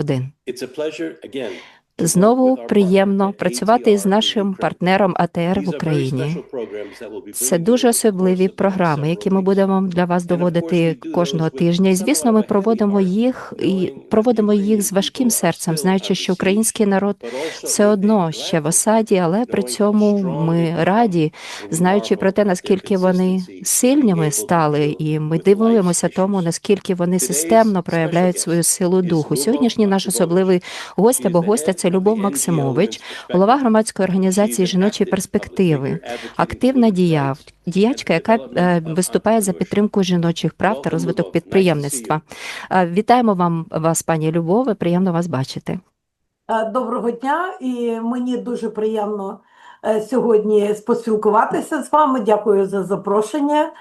один. Знову приємно працювати із нашим партнером АТР в Україні. Це дуже особливі програми, які ми будемо для вас доводити кожного тижня. І, звісно, ми проводимо їх з важким серцем, знаючи, що український народ все одно ще в осаді, але при цьому ми раді, знаючи про те, наскільки вони сильними стали, і ми дивуємося тому, наскільки вони системно проявляють свою силу духу. Сьогоднішній наш особливий гость або гостя – це Любов Максимович, голова громадської організації «Жіночі перспективи», активна діячка, яка виступає за підтримку жіночих прав та розвиток підприємництва. Вітаємо вас, пані Любове, приємно вас бачити. Доброго дня, і мені дуже приємно сьогодні поспілкуватися з вами. Дякую за запрошення,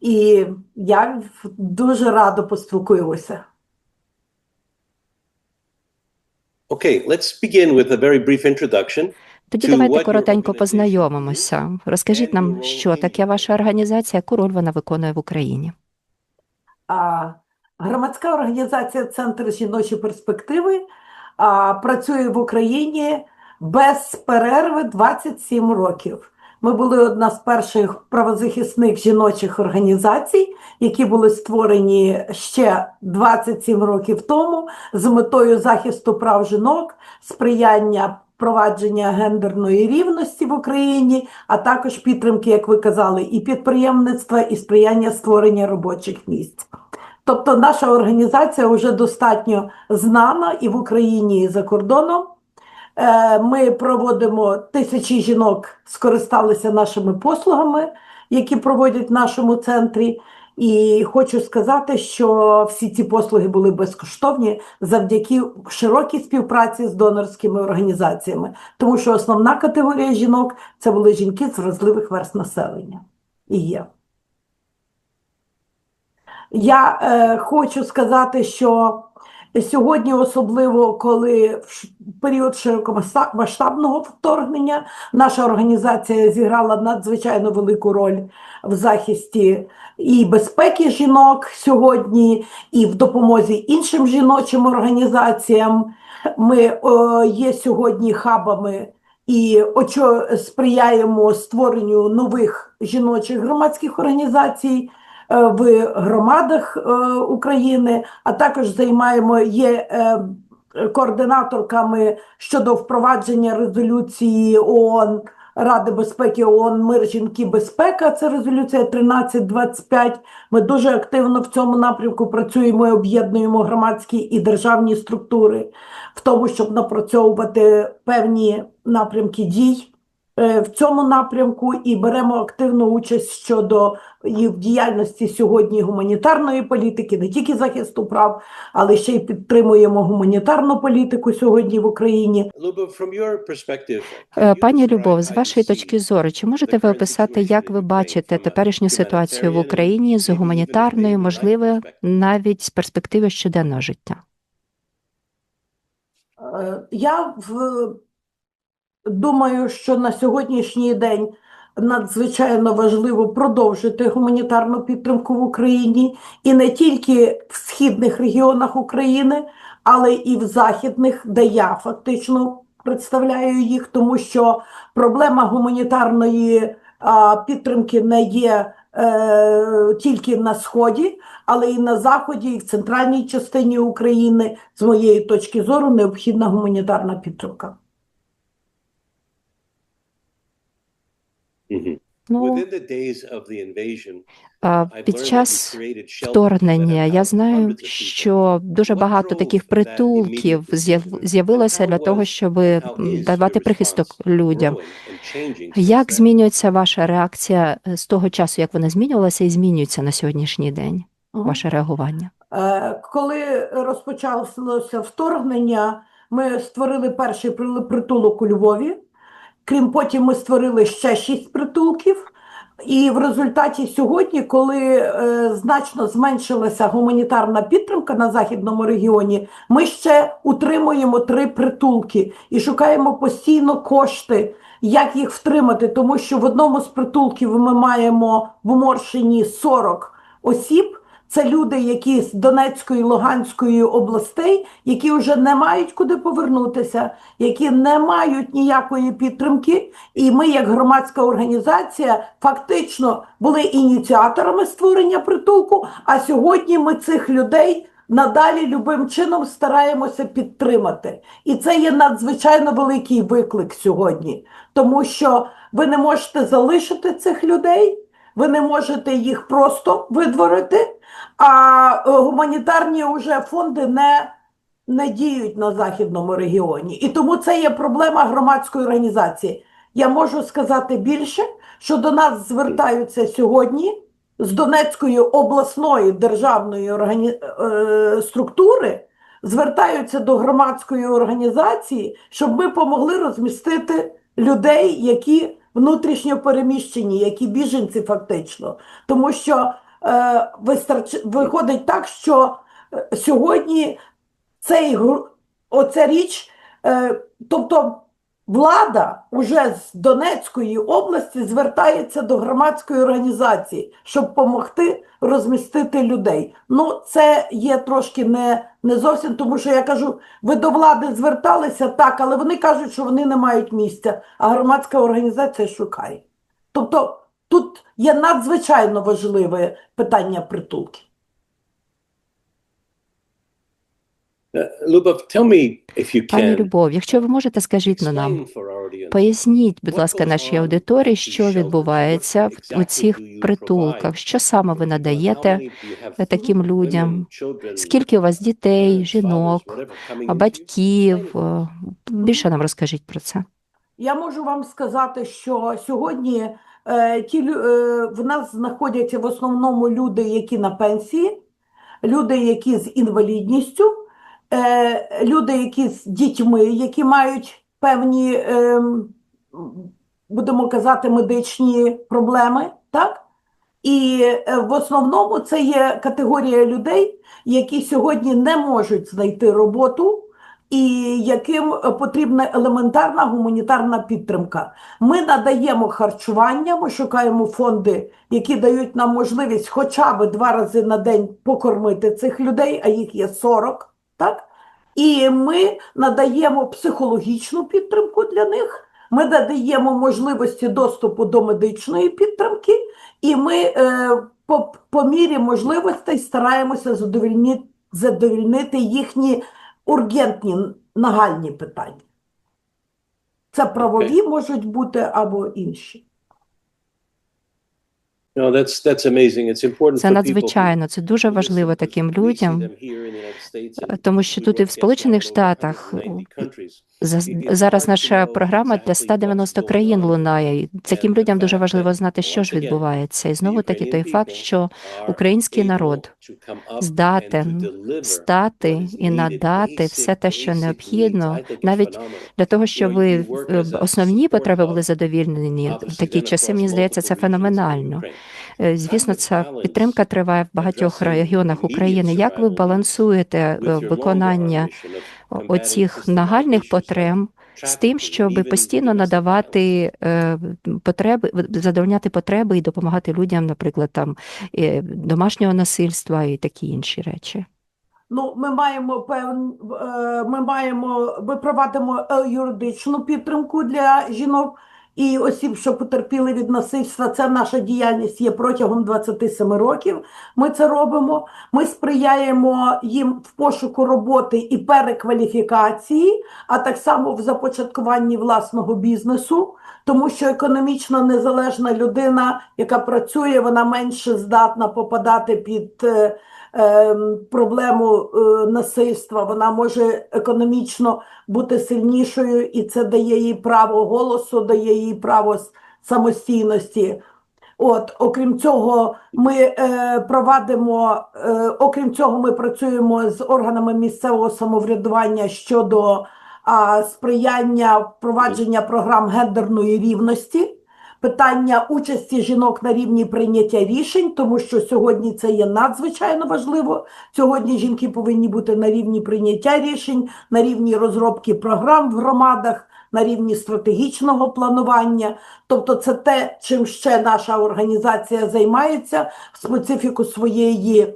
і я дуже радо поспілкуюся. Тоді давайте коротенько познайомимося. Розкажіть нам, що таке ваша організація, яку роль вона виконує в Україні? Громадська організація «Центр жіночі перспективи» працює в Україні без перерви 27 років. Ми були одна з перших правозахисних жіночих організацій, які були створені ще 27 років тому з метою захисту прав жінок, сприяння впровадження гендерної рівності в Україні, а також підтримки, як ви казали, і підприємництва, і сприяння створення робочих місць. Тобто наша організація вже достатньо знана і в Україні, і за кордоном. Ми проводимо, тисячі жінок скористалися нашими послугами, які проводять в нашому центрі. І хочу сказати, що всі ці послуги були безкоштовні завдяки широкій співпраці з донорськими організаціями. Тому що основна категорія жінок – це були жінки з вразливих верств населення. І є. Я хочу сказати, що сьогодні, особливо коли в період широкомасштабного вторгнення, наша організація зіграла надзвичайно велику роль в захисті і безпеки жінок сьогодні, і в допомозі іншим жіночим організаціям. Ми є сьогодні хабами і сприяємо створенню нових жіночих громадських організацій в громадах України, а також є координаторками щодо впровадження резолюції ООН, Ради безпеки ООН «Мир, жінки, безпека», це резолюція 1325. Ми дуже активно в цьому напрямку працюємо і об'єднуємо громадські і державні структури в тому, щоб напрацьовувати певні напрямки дій в цьому напрямку, і беремо активну участь щодо і в діяльності сьогодні гуманітарної політики, не тільки захисту прав, але ще й підтримуємо гуманітарну політику сьогодні в Україні. Пані Любов, з вашої точки зору, чи можете ви описати, як ви бачите теперішню ситуацію в Україні з гуманітарною, можливо, навіть з перспективи щоденного життя? Я думаю, що на сьогоднішній день надзвичайно важливо продовжити гуманітарну підтримку в Україні, і не тільки в східних регіонах України, але і в західних, де я фактично представляю їх, тому що проблема гуманітарної підтримки не є тільки на Сході, але і на Заході, і в центральній частині України, з моєї точки зору, необхідна гуманітарна підтримка. Під час вторгнення я знаю, що дуже багато таких притулків з'явилося для того, щоб давати прихисток людям. Як змінюється ваша реакція з того часу, як вона змінювалася і змінюється на сьогоднішній день, ваше реагування? Коли розпочалося вторгнення, ми створили перший притулок у Львові. Потім ми створили ще 6 притулків. І в результаті сьогодні, коли значно зменшилася гуманітарна підтримка на Західному регіоні, ми ще утримуємо 3 притулки і шукаємо постійно кошти, як їх втримати. Тому що в одному з притулків ми маємо в Моршині 40 осіб, Це люди, які з Донецької, Луганської областей, які вже не мають куди повернутися, які не мають ніякої підтримки. І ми, як громадська організація, фактично були ініціаторами створення притулку, а сьогодні ми цих людей надалі любим чином стараємося підтримати. І це є надзвичайно великий виклик сьогодні, тому що ви не можете залишити цих людей, ви не можете їх просто видворити, а гуманітарні вже фонди не діють на Західному регіоні. І тому це є проблема громадської організації. Я можу сказати більше, що до нас звертаються сьогодні з Донецької обласної державної структури, звертаються до громадської організації, щоб ми помогли розмістити людей, які внутрішньо переміщені, які біженці фактично. Тому що виходить так, що сьогодні оця річ, тобто влада уже з Донецької області звертається до громадської організації, щоб допомогти розмістити людей. Ну, це є трошки не зовсім, тому що я кажу, ви до влади зверталися, так, але вони кажуть, що вони не мають місця, а громадська організація шукає. Тобто тут є надзвичайно важливе питання притулки. Пані Любов, якщо ви можете, скажіть нам, поясніть, будь ласка, нашій аудиторії, що відбувається у цих притулках, що саме ви надаєте таким людям, скільки у вас дітей, жінок, батьків, більше нам розкажіть про це. Я можу вам сказати, що сьогодні в нас знаходяться в основному люди, які на пенсії, люди, які з інвалідністю, люди, які з дітьми, які мають певні, будемо казати, медичні проблеми, так? І в основному це є категорія людей, які сьогодні не можуть знайти роботу і яким потрібна елементарна гуманітарна підтримка. Ми надаємо харчування, ми шукаємо фонди, які дають нам можливість хоча б 2 рази на день покормити цих людей, а їх є 40, так? І ми надаємо психологічну підтримку для них, ми надаємо можливості доступу до медичної підтримки, і ми по мірі можливостей стараємося задовольнити їхні ургентні, нагальні питання. Це правові можуть бути або інші. Це надзвичайно, це дуже важливо таким людям, тому що тут і в Сполучених Штатах зараз наша програма для 190 країн лунає. І таким людям дуже важливо знати, що ж відбувається. І знову таки той факт, що український народ здатен стати і надати все те, що необхідно, навіть для того, щоб основні потреби були задовільнені в такі часи, мені здається, це феноменально. Звісно, ця підтримка триває в багатьох регіонах України. Як ви балансуєте виконання оцих нагальних потреб з тим, щоб постійно надавати потреби, задовольняти потреби і допомагати людям, наприклад, там домашнього насильства і такі інші речі? Ну, ми проводимо юридичну підтримку для жінок і осіб, що потерпіли від насильства. Це наша діяльність є протягом 27 років. Ми це робимо. Ми сприяємо їм в пошуку роботи і перекваліфікації, а так само в започаткуванні власного бізнесу, тому що економічно незалежна людина, яка працює, вона менше здатна попадати під проблему насильства, вона може економічно бути сильнішою, і це дає їй право голосу, дає їй право самостійності. Окрім цього, ми працюємо з органами місцевого самоврядування щодо сприяння впровадження програм гендерної рівності, питання участі жінок на рівні прийняття рішень, тому що сьогодні це є надзвичайно важливо. Сьогодні жінки повинні бути на рівні прийняття рішень, на рівні розробки програм в громадах, на рівні стратегічного планування. Тобто це те, чим ще наша організація займається в специфіку своєї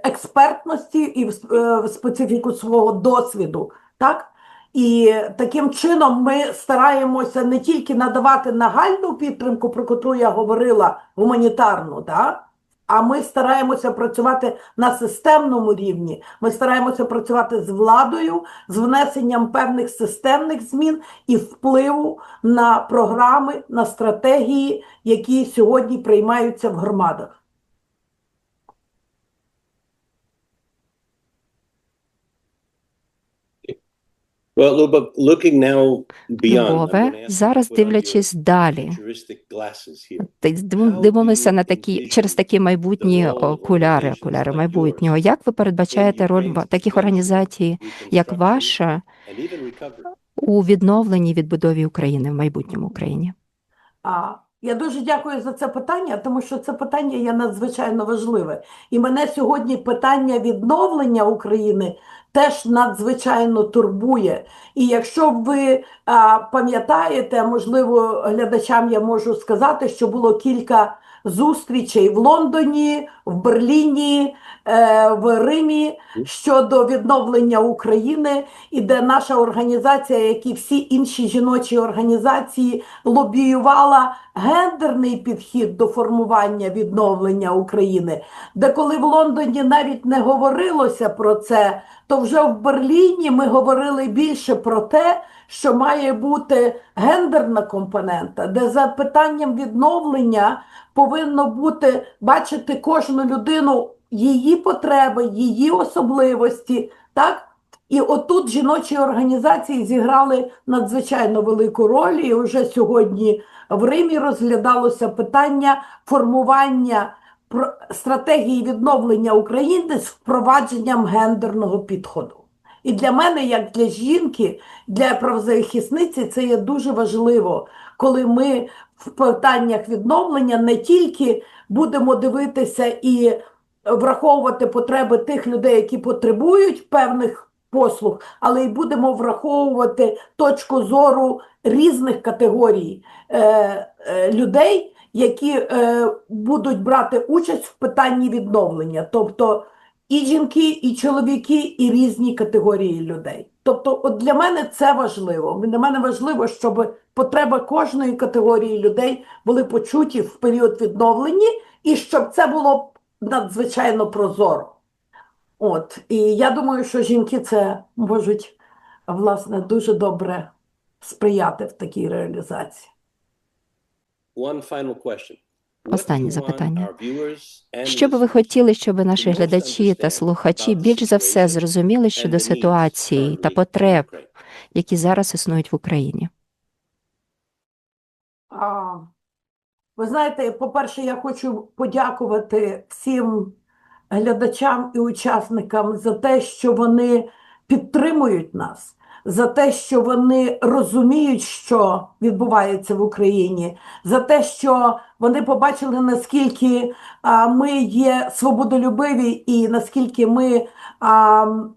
експертності і в специфіку свого досвіду. Так? І таким чином ми стараємося не тільки надавати нагальну підтримку, про яку я говорила, гуманітарну, да? А ми стараємося працювати на системному рівні. Ми стараємося працювати з владою, з внесенням певних системних змін і впливу на програми, на стратегії, які сьогодні приймаються в громадах. Любове, зараз дивлячись далі, дивимося через такі майбутні окуляри майбутнього. Як ви передбачаєте роль таких організацій, як ваша, у відновленні і відбудові України в майбутньому Україні? Я дуже дякую за це питання, тому що це питання є надзвичайно важливе. І мене сьогодні питання відновлення України теж надзвичайно турбує. І якщо ви пам'ятаєте, можливо, глядачам я можу сказати, що було кілька зустрічей в Лондоні, в Берліні, в Римі щодо відновлення України, і де наша організація, як і всі інші жіночі організації, лобіювала гендерний підхід до формування відновлення України, де коли в Лондоні навіть не говорилося про це, то вже в Берліні ми говорили більше про те, що має бути гендерна компонента, де за питанням відновлення повинно бути бачити кожну людину, її потреби, її особливості, так? І отут жіночі організації зіграли надзвичайно велику роль, і вже сьогодні в Римі розглядалося питання формування стратегії відновлення України з впровадженням гендерного підходу. І для мене, як для жінки, для правозахисниці, це є дуже важливо, коли ми в питаннях відновлення не тільки будемо дивитися і враховувати потреби тих людей, які потребують певних послуг, але й будемо враховувати точку зору різних категорій людей, які будуть брати участь в питанні відновлення. Тобто і жінки, і чоловіки, і різні категорії людей. Тобто от для мене це важливо. Для мене важливо, щоб потреби кожної категорії людей були почуті в період відновлення, і щоб це було надзвичайно прозоро. От. І я думаю, що жінки це можуть, власне, дуже добре сприяти в такій реалізації. Останнє запитання. Що би ви хотіли, щоб наші глядачі та слухачі більш за все зрозуміли щодо ситуації та потреб, які зараз існують в Україні? Ви знаєте, по-перше, я хочу подякувати всім глядачам і учасникам за те, що вони підтримують нас, за те, що вони розуміють, що відбувається в Україні, за те, що вони побачили, наскільки ми є свободолюбиві і наскільки ми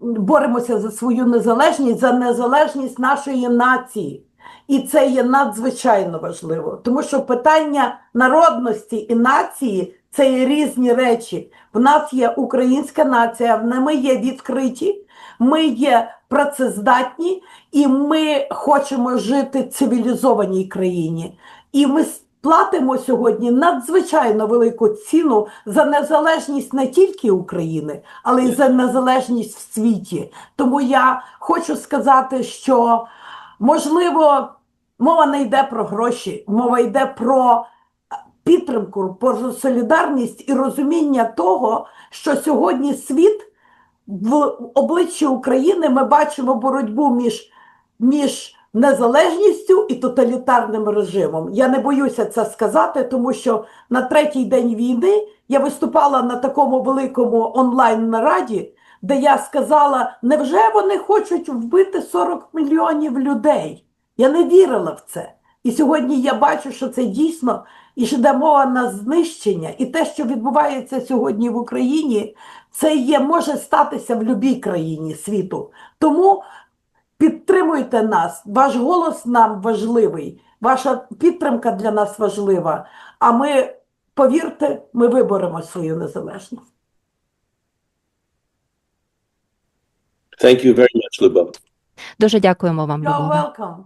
боремося за свою незалежність, за незалежність нашої нації. І це є надзвичайно важливо, тому що питання народності і нації – це є різні речі. В нас є українська нація, ми є відкриті, ми є працездатні, і ми хочемо жити в цивілізованій країні. І ми платимо сьогодні надзвичайно велику ціну за незалежність не тільки України, але й за незалежність в світі. Тому я хочу сказати, що, можливо, мова не йде про гроші, мова йде про підтримку, про солідарність і розуміння того, що сьогодні світ, в обличчі України ми бачимо боротьбу між незалежністю і тоталітарним режимом. Я не боюся це сказати, тому що на третій день війни я виступала на такому великому онлайн-нараді, де я сказала, невже вони хочуть вбити 40 мільйонів людей? Я не вірила в це. І сьогодні я бачу, що це дійсно, і що йде мова на знищення. І те, що відбувається сьогодні в Україні, це може статися в будь-якій країні світу. Тому підтримуйте нас, ваш голос нам важливий, ваша підтримка для нас важлива. А ми, повірте, ми виборемо свою незалежність. Thank you very much, Luba. Дуже дякуємо вам, You're Любов. welcome.